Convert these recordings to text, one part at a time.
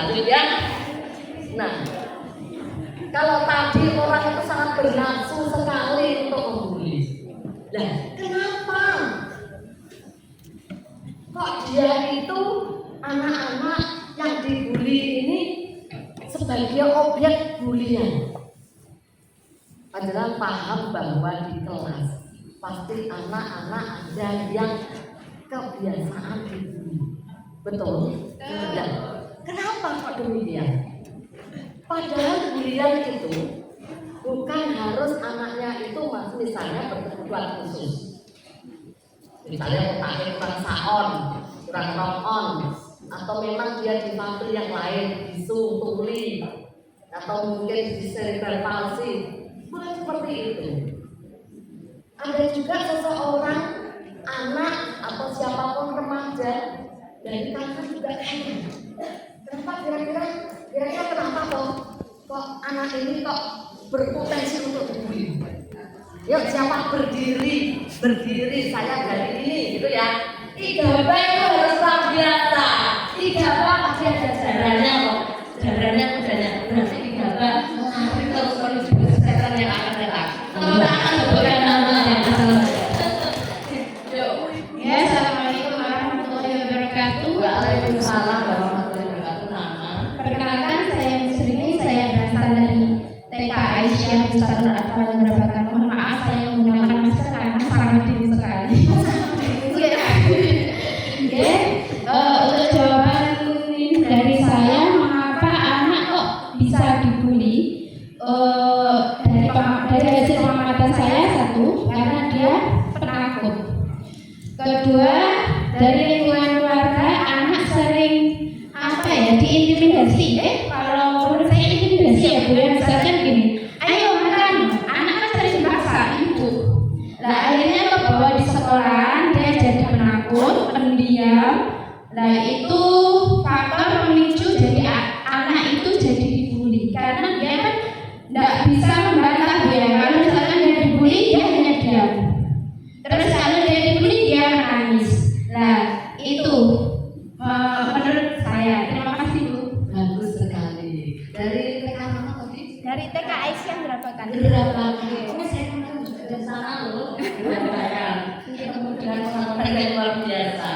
lanjut ya. Nah, kalau tadi orang itu sangat bernafsu sekali untuk membuli. Nah, kenapa? Kok dia itu anak-anak yang dibully ini sebagai objek bulian? Padahal paham bahwa di kelas pasti anak-anak ada yang kebiasaan dibully. Betul? Ya. Kenapa kok demikian? Padahal bulian itu bukan harus anaknya itu misalnya berkebutuhan khusus. Misalnya otaknya kurang saon, kurang rock-on, atau memang dia difabel yang lain, bisu, tuli, atau mungkin di cerebral palsy. Bukan seperti itu. Ada juga seseorang anak atau siapapun remaja dari kakak juga kaya. Kenapa kira-kira kenapa kok anak ini kok berpotensi untuk dibully? Yuk siapa berdiri saya dari ini gitu ya. Igaba itu harus luar biasa. Igaba pasti ada jarannya kok. Jarannya udahnya berarti igaba mengantri terus menuju kesehatan yang akan datang. Kalau akan sebutkan namanya. Ya, assalamualaikum warahmatullahi wabarakatuh. Waalaikumsalam warahmatullahi wabarakatuh. Nama. Perkenalkan saya Musrini, saya berasal dari TK Aisyah Pusat Atfal Mendapatkan. Mohon maaf saya menggunakan masker karena sangat dingin sekali. Untuk jawaban dari saya, mengapa anak kok bisa dibully? Dari hasil pengamatan saya, satu, karena dia penakut. Kedua, dari lingkungan keluarga, anak sering diintimidasi. Kalau menurut saya intimidasi ya Bu, yang misalkan gini, ayo makan, anak kan sering dipaksa ibu. Nah akhirnya kebawa di sekolahan, dia jadi penakut, pendiam. Nah itu faktor pemicu jadi anak itu jadi dibully, karena dia kan tidak bisa membantah dia. Kalau misalkan dia dibully, dia hanya diam. Terus kalau dia dibully, dia menangis. Nah itu menurut saya. Terima kasih Bu. Bagus sekali. Dari TK mana tadi? Dari TK Aisyah Mendapatkan. Oh, saya kan juga dari sana loh. Kemudian orang-orang yang luar biasa.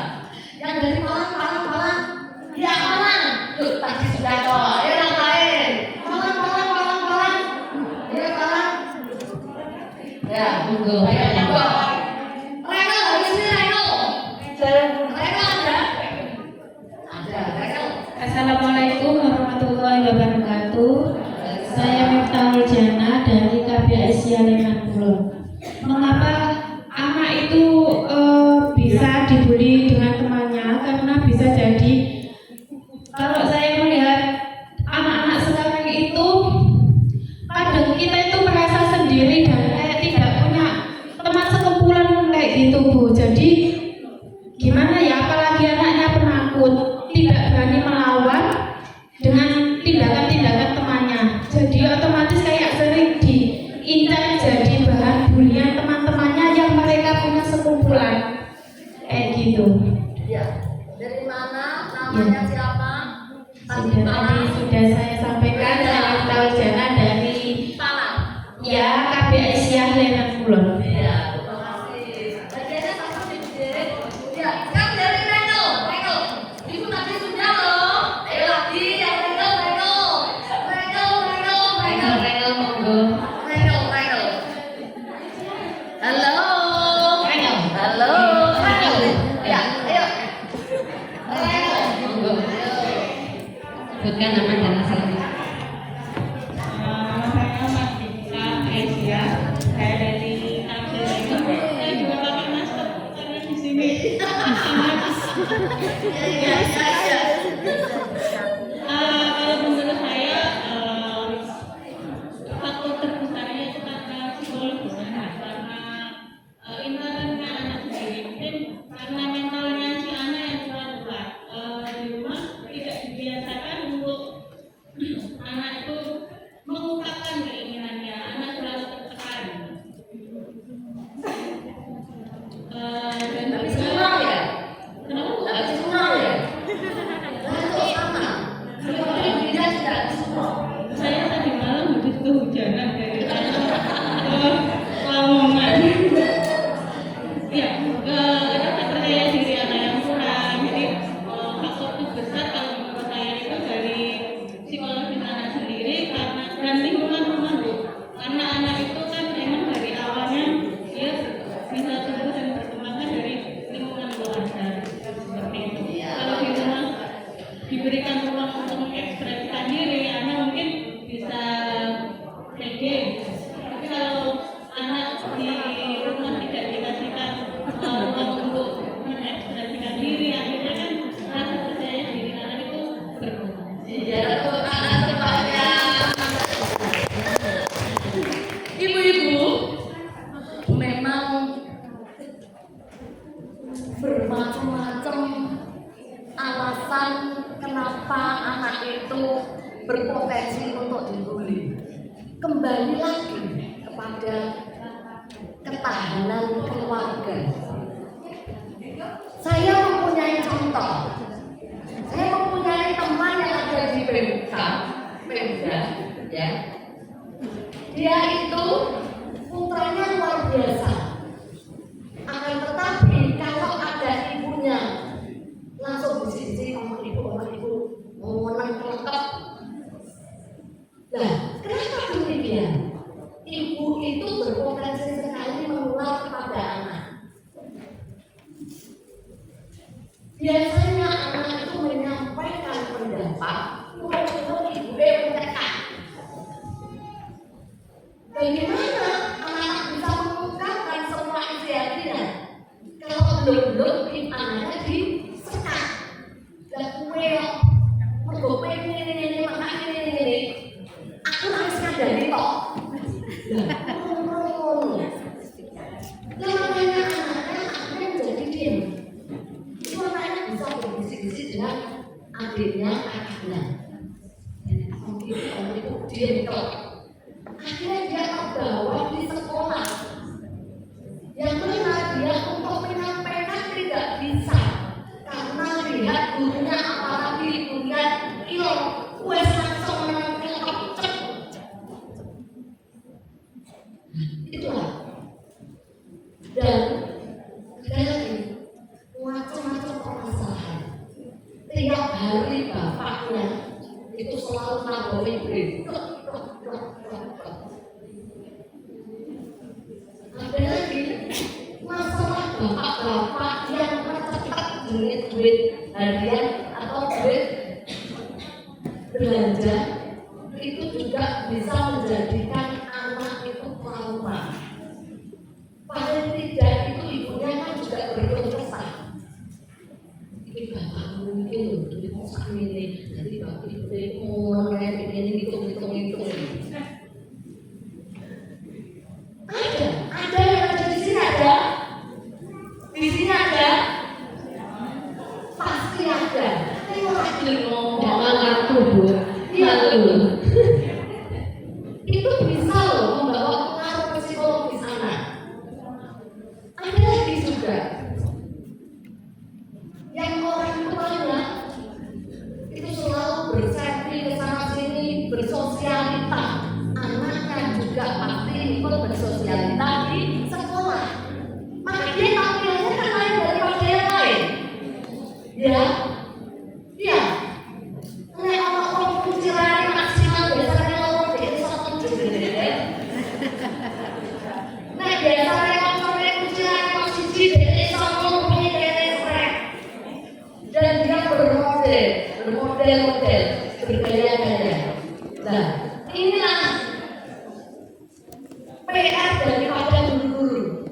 Yang dari Malang. Ya Malang. Tuh tadi sudah kok. Ya yang lain. Malang. Ya Malang. Ya, tunggu. Ayo coba. Reno habis ini Reno. Reno ada. Assalamualaikum warahmatullahi wabarakatuh. Saya Miftahul Jana dari KB Asia Leman Kulon. Mengapa anak itu bisa dibully dengan temannya? Karena bisa jadi, kalau saya melihat anak-anak sekarang itu, kadang kita itu merasa sendiri dan kayak tidak punya teman sekumpulan kayak gitu Bu. Jadi gimana ya, apalagi anaknya penakut, tidak berani melawan dengan tindakan-tindakan temannya. Jadi otomatis kayak sering diincar jadi bahan bulian teman-temannya yang mereka punya sekumpulan kayak gitu. Ya, dari mana? Namanya siapa? Sudah saya sampaikan, saya tahu Jana dari Malang. ya KB Aisyah Leman Kulon. Ya, terima kasih. Bagiannya sama sedikit. Ya, kan dari Reno. Ibu tadi sudah loh. Ayo lagi, yang Reno. Monggo. Reno. Halo. Ya, ayo. Reno. Monggo. Sebutkan nama dan asalnya. Nama saya Martika Aisyah. Saya dari Tangsel. Saya juga pakai masker karena di sini. Ya. Kalau menurut saya faktor terbesarnya itu karena psikologis anak, karena internalnya anak sendiri. Mungkin karena mentalnya si anak yang kurang kuat. Di rumah tidak dibiasakan untuk diberikan ruang untuk mengekspresikan diri, anak mungkin bisa pede. Tapi kalau anak di rumah tidak dikasihkan ruang untuk mengekspresikan diri, akhirnya kan rasa percaya diri anak itu berkurang. Iya, tepuk tangan semuanya. Ibu-ibu, memang bermacam-macam alasan kenapa anak itu berpotensi untuk dibully. Kembali lagi kepada ketahanan keluarga. Saya mempunyai contoh. Saya mempunyai teman yang ada di Pemda, ya. Dia itu putranya luar biasa. Akan tetapi kalau ada ibunya langsung bisik-bisik sama ibu, menang kelekep. Nah, kenapa demikian? Ibu itu berpotensi sekali menular kepada anak. Biasanya anak itu menyampaikan pendapat, kurang-kurang ibu mendekat. Bagaimana anak bisa mengungkapkan semua isi hatinya kalau belum anaknya disekat? Dan kue mergope ini makan ini, aku harus ngajari kok. Yang namanya anaknya akhirnya menjadi diam. Itu anaknya bisa berbisik-bisik dengan adiknya, kakaknya. Om itu diam kok. Akhirnya dia terbawa di sekolah. Yang benar dia untuk menyampaikan tidak bisa karena lihat gurunya apalagi lihat ilmu wes langsung menangkap cep. Itulah. Dan ada lagi macam-macam permasalahan. Tiap hari bapaknya itu selalu nambahin break. Ada lagi masalah bapak-bapak yang mencetak duit harian atau duit belanja itu juga bisa menjadikan anak itu trauma. Paling tidak itu ibunya kan juga berkeluh kesah. Ini bapak mungkin duit kosak ini, jadi bapak ibu mau kayak ini hitung. Ada yang ada di sini ada, di sini ada, pasti ada. Ayo lagi ngomong. Jangan aku, Bu. Iya betul. Itu bisa loh membawa pengaruh psikologis anak. Ada lagi juga yang orang tuanya itu selalu berselfie ke sana sini, bersosialita. Anaknya juga pasti ikut bersosialita di sekolah. Maka dia tampilnya kan lain daripada yang lain. Ya, iya. Nek orang kunciran maksimal biasanya orang itu satu judul. Nek biasanya orang kunciran maksimal dari satu punya dari sprek. Dan dia bermodel bergaya-gaya. Nah, inilah PR daripada guru-guru.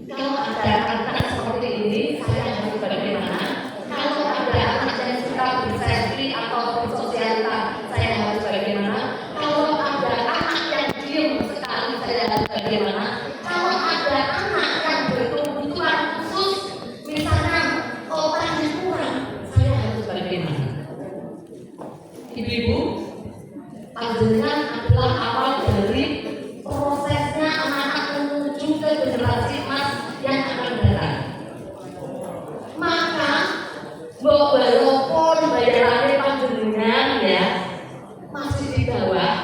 Kalau ada anak seperti ini, saya harus bagaimana? Kalau ada anak yang suka berselfie atau bersosialita, saya harus bagaimana? Kalau ada anak yang diam sekali, saya harus bagaimana? Kalau ada anak yang berkebutuhan khusus, misalnya otaknya kurang, saya harus bagaimana? Ibu-ibu, panjenengan adalah awal dari prosesnya anak-anak menuju ke generasi emas yang akan datang. Maka walaupun bayarannya panjenengan ya masih di bawah,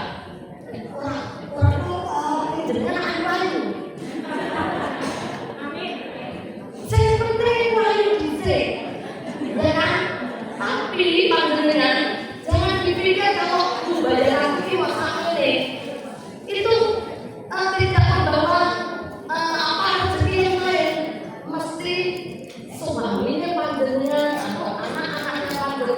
orang jenengan ayu. Saya penting ayu dhisik, ya kan? Tapi panjenengan jangan dipikir kalau bayaran ini masa ini itu tidak membawa rezeki yang lain. Mesti suaminya panjenengan atau anak-anaknya panjenengan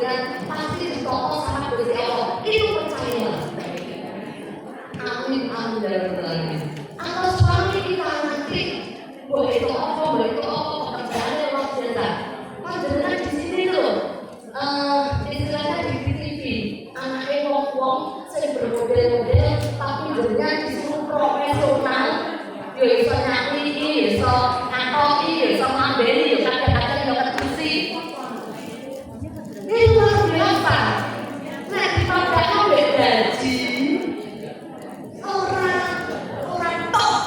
model-model tapi jenengan disuruh profesional. Yo iso nyanyi, iso ngatoki, iso ngambeni, yo kadang-kadang yo ketusi. Ini luar biasa. Nek dipadakno mbek gaji orang tok.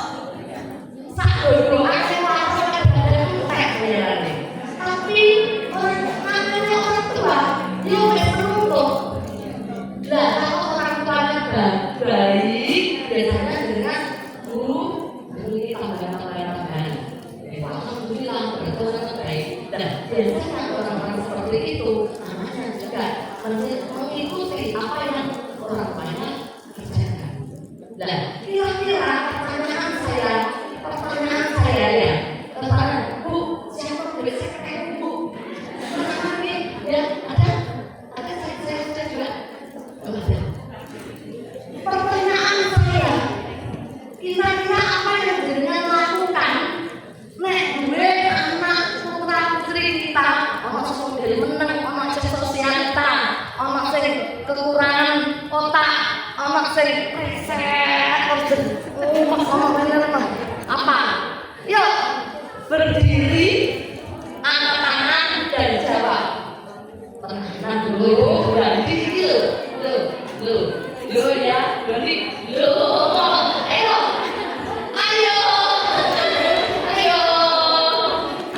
Sak gogoane langsung kadang-kadang entek bayarane. Tapi namanya orang tua, dia udah menuntut. Lah kalau orang tuanya baik, biasanya dengan guru ini tambahan. Alhamdulillah, berarti orang baik. Dan biasanya orang-orang seperti itu namanya juga mengikuti apa yang orang tuanya kerjakan. Lah, kira-kira pertanyaan saya ya, Bu, siapa boleh saya Bu? Ya, ada saya juga. Pertanyaan saya, kira-kira apa yang jenengan lakukan? Nek gue anak putra putri kita, ono sing meneng, ono sing sosialita, ono sing kekurangan otak, ono sing preset, ono bener apa? Yuk berdiri, angkat tangan dan jawab. Tenang dulu, berarti lo ya, berarti lo,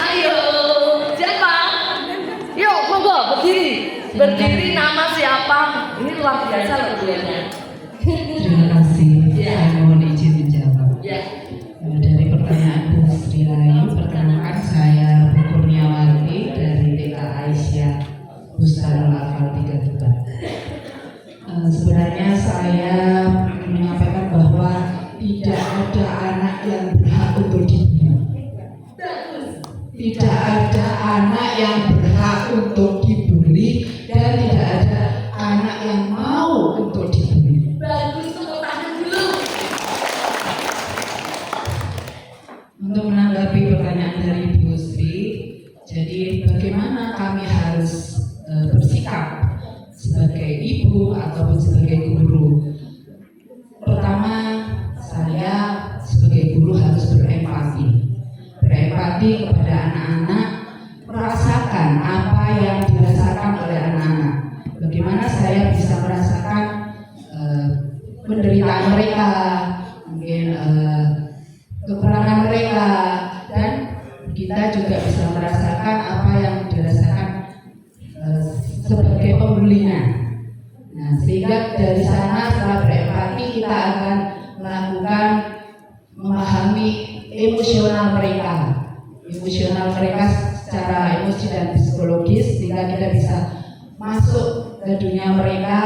ayo, siapa? Yuk, monggo berdiri nama siapa? Ini luar biasa loh duanya. Terima kasih. Saya mohon izin menjawab. Ya. Dari pertanyaan Bu Sri Rahayu, perkenalkan saya Bu Kurniawati dari TK Aisyah Bustanul Akal 32. Sebenarnya saya menyampaikan bahwa tidak ada anak yang berhak untuk dibuli. Tidak ada anak yang berhak untuk dibuli dan tidak ada anak yang mau untuk dibuli. Bagus, tepuk tangan dulu. Untuk menanggapi pertanyaan dari Bu Sri, jadi bagaimana kami harus bersikap sebagai ibu ataupun sebagai guru? Pertama, saya sebagai guru harus berempati kepada anak-anak, merasakan apa yang dirasakan oleh anak-anak. Bagaimana saya bisa merasakan penderitaan mereka, mungkin kekurangan mereka, dan kita juga bisa merasakan apa yang dirasakan sebagai pembulinya. Nah, sehingga dari sana setelah berempati kita akan melakukan memahami emosional mereka secara emosi dan psikologis, sehingga kita bisa masuk ke dunia mereka,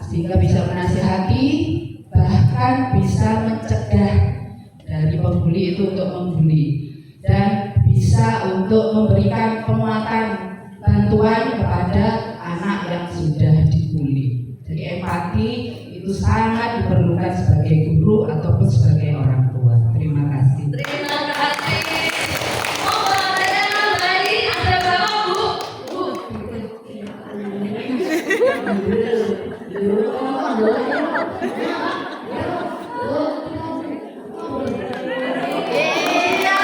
sehingga bisa menasihati, bahkan bisa mencegah dari pembuli itu untuk membuli, dan bisa untuk memberikan penguatan bantuan kepada anak yang sudah dibuli. Jadi empati itu sangat diperlukan sebagai guru ataupun sebagai orang tua. Terima kasih. Terima kasih. Mau pertanyaan lagi? Ada berapa Bu? Iya.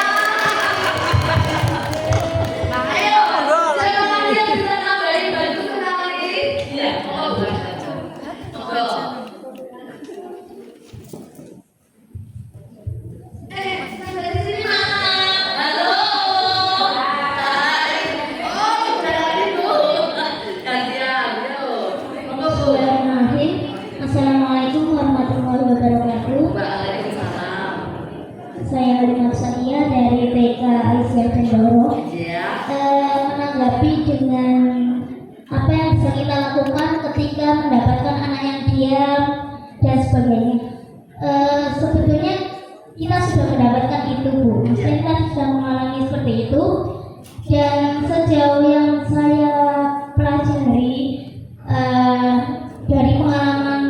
Ayo, siapa lagi yang bisa nambahin baju kenal lagi? Iya. Dari sini mana? Halo. Hai. Oh, dari Bu. Gantian, yuk. Monggo Bu. Bismillahirrahmanirrahim. Assalamualaikum warahmatullahi wabarakatuh. Waalaikumsalam. Saya Halimah Sania dari TK Aisyah Tendoro. Iya. Menanggapi dengan apa yang bisa kita lakukan ketika mendapatkan anak yang diam dan sebagainya. Sebetulnya kita sudah mendapatkan itu, Bu. Maksudnya kita sudah mengalami seperti itu. Dan sejauh yang saya pelajari dari pengalaman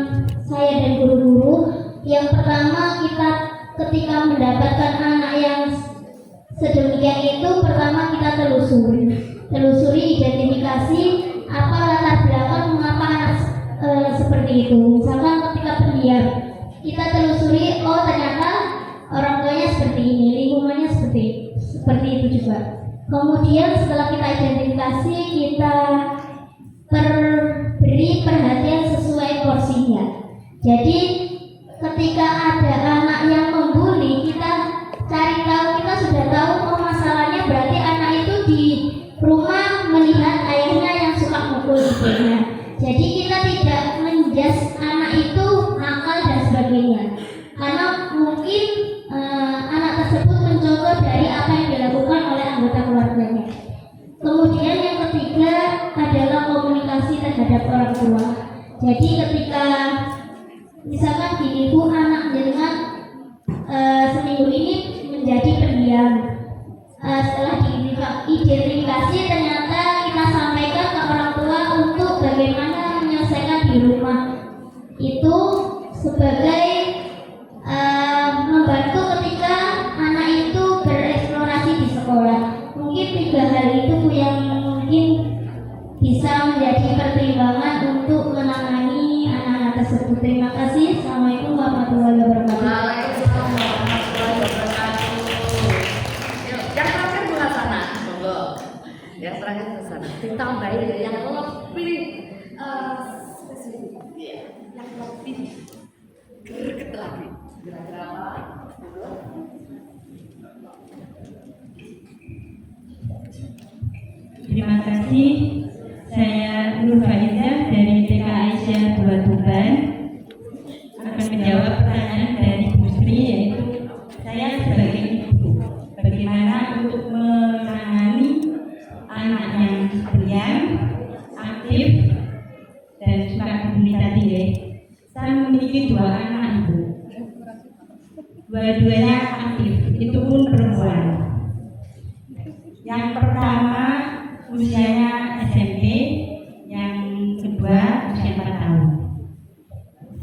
saya dan guru-guru, yang pertama kita ketika mendapatkan anak yang sedemikian itu, pertama kita telusuri identifikasi apa latar belakang mengapa anak seperti itu. Misalkan ketika pendiam, juga. Kemudian setelah kita identifikasi, kita beri perhatian sesuai porsinya. Jadi ketika ada anak yang membuli, kita cari tahu, kita sudah tahu oh masalahnya berarti anak itu di rumah melihat ayahnya yang suka mukul ibunya. Jadi kita tidak menjudge anak itu nakal dan sebagainya, karena mungkin anak tersebut mencontoh dari apa yang dilakukan oleh anggota keluarganya. Kemudian yang ketiga adalah komunikasi terhadap orang tua. Jadi ketika misalkan gini Bu, anak jenengan seminggu ini menjadi pendiam. Setelah diidentifikasi ternyata kita sampaikan ke orang tua untuk bagaimana menyelesaikan di rumah. Itu sebagai membantu ketika anak itu bereksplorasi di sekolah. Mungkin 3 hal itu yang mungkin bisa menjadi pertimbangan untuk menangani anak-anak tersebut. Terima kasih. Assalamualaikum warahmatullahi wabarakatuh. Waalaikumsalam warahmatullahi wabarakatuh. Yuk, yang terakhir Bu Hasanah, monggo. Yang terakhir Bu Hasanah. Ditambahin yang lebih spesifik, yang lebih greget lagi. Kira-kira apa? Monggo. Terima kasih. Saya Nur Faiza dari TK Aisyah 2 Tuban akan menjawab pertanyaan dari Bu Sri, yaitu saya sebagai ibu bagaimana untuk menangani anak yang pendiam, aktif dan suka dibully tadi ya. Saya memiliki 2 anak ibu, dua-duanya aktif, itu pun perempuan. Yang pertama usianya SMP, yang kedua usia 4 tahun.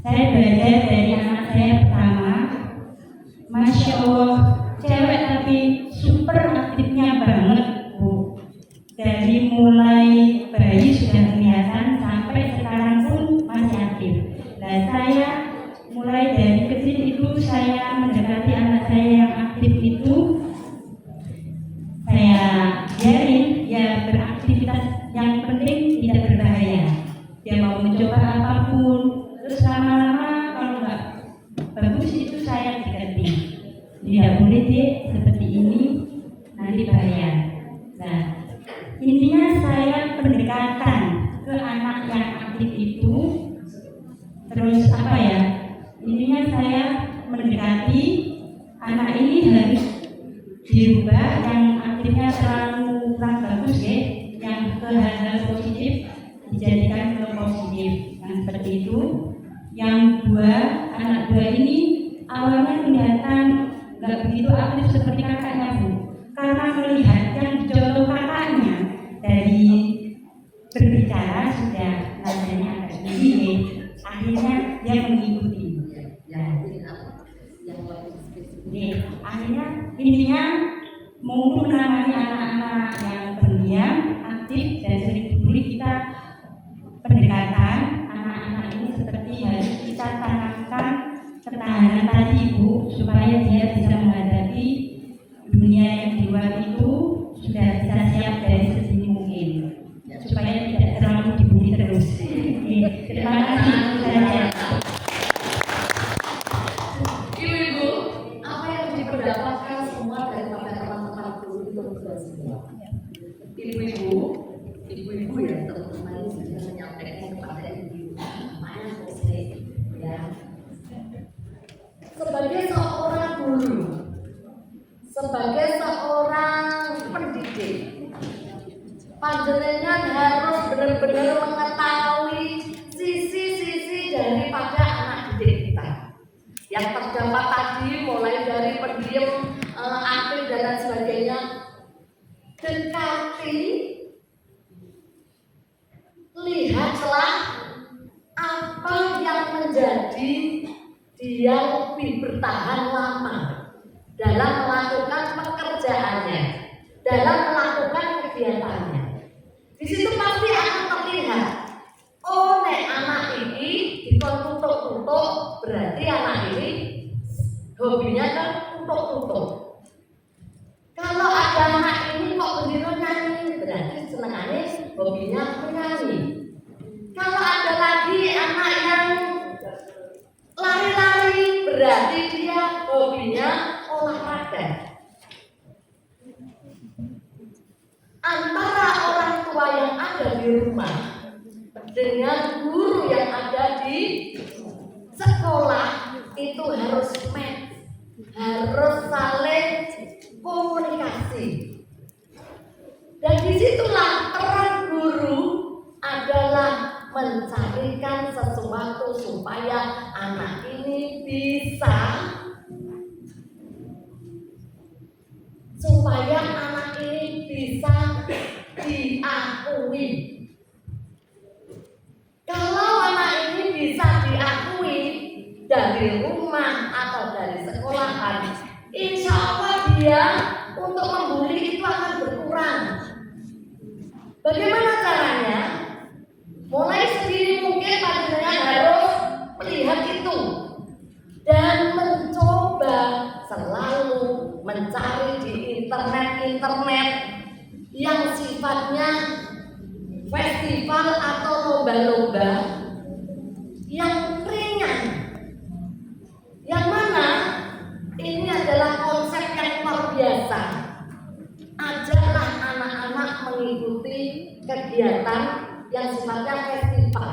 Saya belajar dari anak saya pertama, Masya Allah, cewek tapi super aktifnya banget Bu. Dari mulai bayi sudah kelihatan sampai sekarang pun masih aktif. Dan saya mulai dari kecil itu saya mendekati anak saya yang aktif itu, saya biarin ya beraktivitas yang penting tidak berbahaya. Dia mau mencoba apapun, terus lama-lama kalau nggak bagus itu saya diganti. Tidak boleh deh seperti ini, nanti bahaya. Nah, intinya saya pendekatan ke anak yang aktif itu, terus apa ya? Intinya saya mendekati anak ini harus dirubah, yang aktifnya terlalu kurang bagus ya, yang ke hal-hal positif dijadikan ke positif, yang seperti itu. Yang anak dua ini awalnya kelihatan nggak begitu aktif seperti kakaknya Bu, karena melihat yang dicontoh kakaknya dari berbicara sudah nadanya agak tinggi, akhirnya dia mengikuti. Akhirnya intinya mau menangani anak-anak yang pendiam, aktif dan sering dibully, kita pendekatan anak-anak ini seperti harus kita tanamkan ketahanan tadi Bu, supaya dia bisa menghadapi dunia yang di luar itu, sudah bisa siap dari sedini mungkin, supaya tidak terlalu dibully terus. Terima kasih. Ibu-ibu, apa yang didapatkan semua daripada teman-teman guru itu semua? Ibu-ibu ya, teman-teman ini sudah menyampaikan kepada ibu mana positif ya. Sebagai seorang guru, sebagai seorang pendidik, panjenengan harus benar-benar mengetahui sisi-sisi daripada anak didik kita. Yang terdapat tadi mulai dari pendiam, aktif dan lain sebagainya. Dekati, lihatlah apa yang menjadi dia lebih bertahan lama dalam melakukan pekerjaannya, dalam melakukan kegiatannya. Di situ pasti akan terlihat, oh nek anak ini ditutup-tutup, berarti anak ini hobinya kan tutup-tutup. Kalau ada anak hobinya menyanyi. Kalau ada lagi anak yang lari-lari, berarti dia hobinya olahraga. Antara orang tua yang ada di rumah dengan guru yang ada di sekolah itu harus match, harus saling komunikasi. Dan disitulah peran guru adalah mencarikan sesuatu supaya anak ini bisa diakui. Kalau anak ini bisa diakui dari rumah atau dari sekolahan, insya Allah dia untuk membuli itu akan berkurang. Bagaimana caranya? Mulai sedini mungkin panjenengan harus melihat itu dan mencoba selalu mencari di internet yang sifatnya festival atau lomba-lomba yang ringan, yang mana ini adalah konsep yang luar biasa. Ajaklah anak-anak mengikuti kegiatan yang sifatnya festival.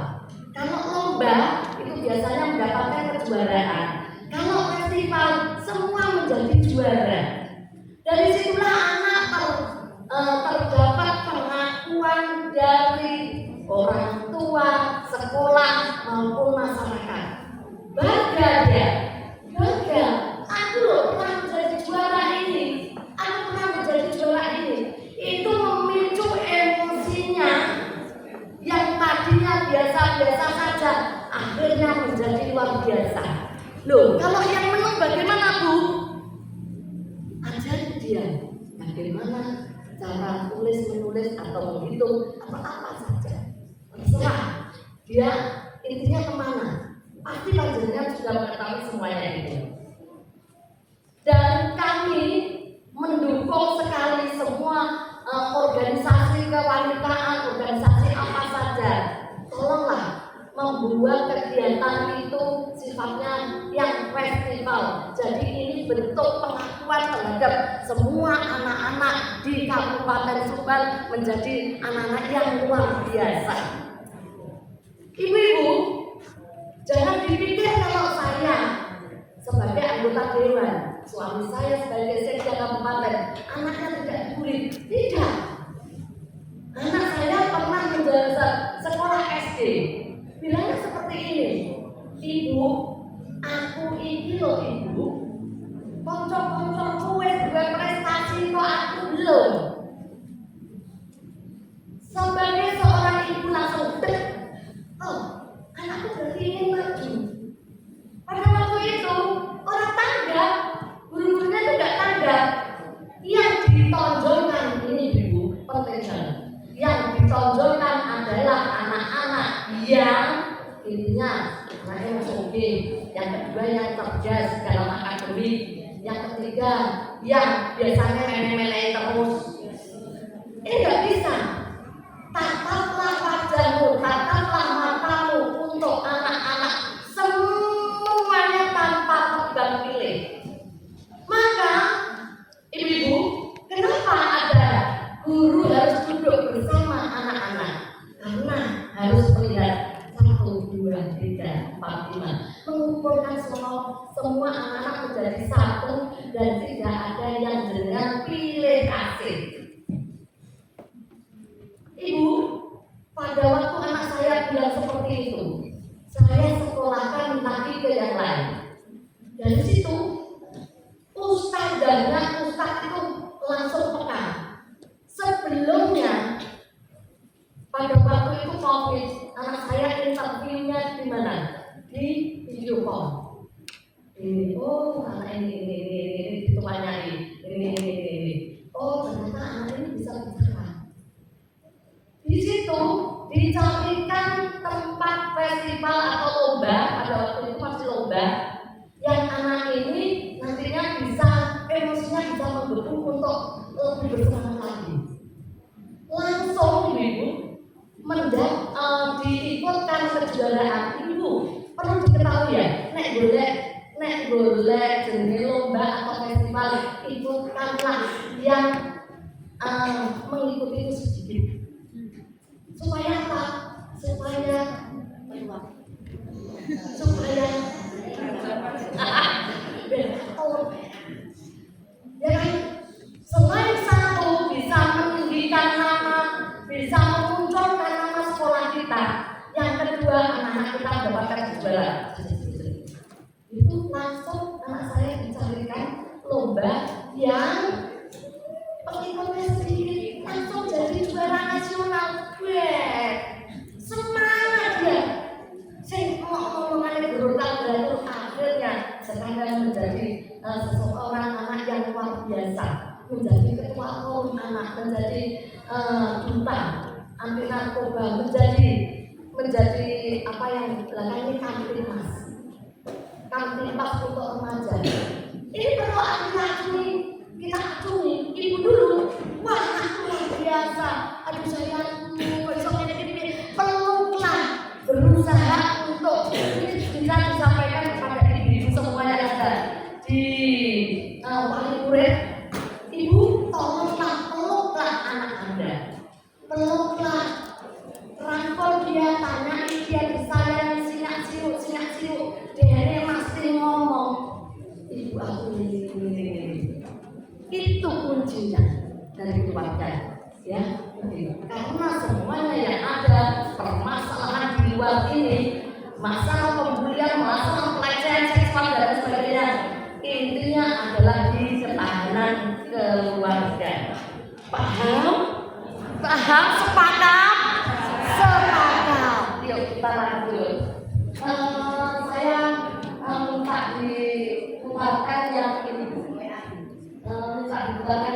Kalau lomba itu biasanya mendapatkan kejuaraan. Kalau festival semua menjadi juara. Dari situlah anak terdapat pengakuan dari orang tua, sekolah maupun masyarakat. Bangga dia, bangga. Aku pernah menjadi juara ini. Aku pernah menjadi juara ini. Itu memicu emosinya yang tadinya biasa-biasa saja, akhirnya menjadi luar biasa. Loh, kalau yang menang bagaimana, Bu? Ajari dia bagaimana cara tulis, menulis atau menghitung atau apa saja. Terserah dia intinya kemana. Pasti panjenengan sudah mengetahui semuanya itu. Dan kami mendukung sekali semua organisasi kewanitaan, organisasi apa saja. Tolonglah membuat kegiatan itu sifatnya yang festival. Jadi ini bentuk pengakuan terhadap semua anak-anak di Kabupaten Subang menjadi anak-anak yang luar biasa. Ibu-ibu, jangan dipikir kalau saya sebagai anggota dewan, suami saya sebagai sekda kabupaten, anaknya tidak dibully. Tidak. Anak saya pernah menjalani sekolah SD. Bilangnya seperti ini, Ibu, aku ini loh Ibu, konco-koncoku wis duwe prestasi kok aku belum. Sebagai seorang ibu langsung dek, oh, anakku berarti ingin maju. Pada waktu itu orang tanggap, guru-gurunya itu tidak tanggap. Yang ditonjolkan ini Ibu, penting sekali. Yang ditonjolkan adalah anak-anak yang intinya anaknya masuk oke, yang kedua yang cerdas dalam akademik, yang ketiga yang biasanya main-main terus. Ini nggak bisa. Tataplah wajahmu, tataplah matamu untuk anak-anak semuanya tanpa tebang pilih. Maka ibu-ibu, kenapa ada guru harus duduk bersama anak-anak? Karena harus melihat 1, 2, 3, 4, 5, mengumpulkan semua anak-anak menjadi satu dan tidak ada yang dengan pilih kasih. Ibu, pada waktu anak saya bilang seperti itu, saya sekolahkan lagi ke yang lain. Dari situ, ustaz itu langsung peka. Sebelumnya, pada waktu itu COVID, anak saya interviewnya di mana? Di video call. Ini, oh anak ini ditanyai, ini. Oh ternyata anak ini bisa bicara. Di situ dicarikan tempat festival atau lomba, pada waktu itu masih lomba, yang anak ini nantinya bisa emosinya bisa mendukung untuk lebih bersemangat lagi. Langsung ibu diikutkan kejuaraan itu perlu diketahui ya, nek golek jenis lomba atau festival ikutkanlah yang mengikuti itu sedikit. Supaya apa? Supaya ya kan, selain satu bisa meninggikan nama, bisa memunculkan nama sekolah kita, yang kedua anak-anak kita mendapatkan juara. Itu langsung anak saya dicarikan lomba yang pengikutnya sedikit, langsung jadi juara nasional. Semangat ya. Saya ngomong-ngomongan guru akhirnya sekarang menjadi seseorang anak yang luar biasa, menjadi ketua forum anak, menjadi duta anti narkoba, menjadi apa yang belakang ini kamtipas untuk remaja. Ini perlu kita acungi ibu dulu. Wah, aku luar biasa. Aduh sayangku, besok ini peluklah, berusaha untuk ini bisa disampaikan kepada ibu semuanya yang ada di wali murid. Ibu, tolonglah, peluklah anak Anda, peluklah, rangkul dia, tanyai dia, disayang, sinyak siuk, dia masih ngomong, ibu aku ini. Itu kuncinya dari keluarga, ya. Karena semuanya yang ada permasalahan di luar ini, masalah pembulian, masalah pelecehan seksual dan sebagainya, intinya adalah di ketahanan keluarga. Paham? Sepakat? Yuk kita lanjut. Saya minta diputarkan yang ini. Minta diputarkan